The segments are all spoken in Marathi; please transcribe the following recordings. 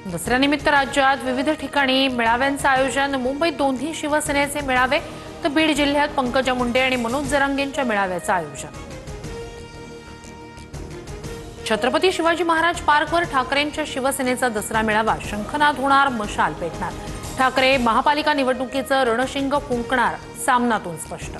दसऱ्यानिमित्त राज्यात विविध ठिकाणी मेळाव्यांचं आयोजन। मुंबईत दोन्ही शिवसेनेचे मेळावे तर बीड जिल्ह्यात पंकजा मुंडे आणि मनोज जरांगेंच्या मेळाव्याचं आयोजन। छत्रपती शिवाजी महाराज पार्कवर ठाकरेंच्या शिवसेनेचा दसरा मेळावा। शंखनाद होणार, मशाल पेटणार। ठाकरे महापालिका निवडणुकीचं रणशिंग फुंकणार, सामनातून स्पष्ट।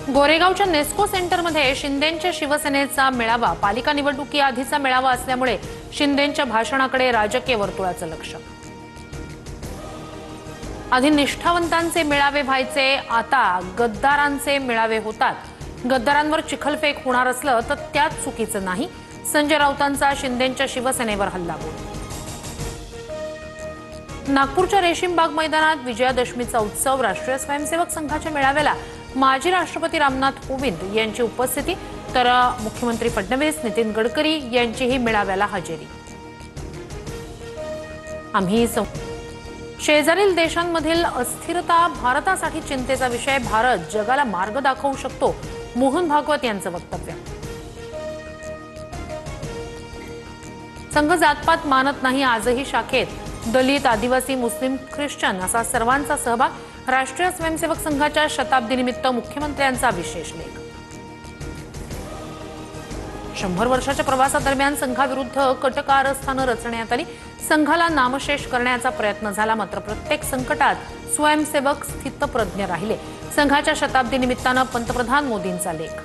गोरेगावच्या नेस्को सेंटरमध्ये शिंदेंच्या शिवसेनेचा मेळावा। पालिका निवडणुकीआधीचा मेळावा असल्यामुळे शिंदेंच्या भाषणाकडे राजकीय वर्तुळाचं लक्ष। आधी निष्ठावंतांचे मेळावे व्हायचे, आता गद्दारांचे मेळावे होतात। गद्दारांवर चिखलफेक होणार असलं तर त्यात चुकीचं नाही। संजय राऊतांचा शिंदेंच्या शिवसेनेवर हल्लाबोल। नागपूरच्या रेशीमबाग मैदानात विजयादशमीचा उत्सव। राष्ट्रीय स्वयंसेवक संघाच्या मेळाव्याला माजी राष्ट्रपती रामनाथ कोविंद यांची उपस्थिती, तर मुख्यमंत्री फडणवीस, नितीन गडकरी यांचीही मेळाव्याला हजेरी। आम्ही शेजारील देशांमधील अस्थिरता भारतासाठी चिंतेचा विषय। भारत जगाला मार्ग दाखवू शकतो, मोहन भागवत यांचं वक्तव्य। संघ जातपात मानत नाही, आजही शाखेत दलित, आदिवासी, मुस्लिम, ख्रिश्चन असा सर्वांचा सहभाग। राष्ट्रीय स्वयंसेवक संघाच्या शताब्दीनिमित्त मुख्यमंत्र्यांचा विशेष लेख। 100 वर्षाच्या प्रवासादरम्यान संघाविरुद्ध कट कारस्थानं रचण्यात आली। संघाला नामशेष करण्याचा प्रयत्न झाला, मात्र प्रत्येक संकटात स्वयंसेवक स्थितप्रज्ञ राहिले। संघाच्या शताब्दी निमित्तानं पंतप्रधान मोदींचा लेख।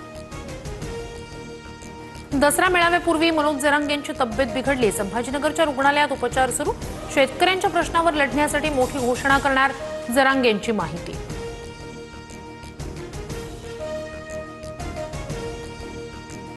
दसरा मेळाव्यापूर्वी मनोज जरांगेंची तब्येत बिघडली। संभाजीनगरच्या रुग्णालयात उपचार सुरू। शेतकऱ्यांच्या प्रश्नावर लढण्यासाठी मोठी घोषणा करणार, जरांगेंची माहिती।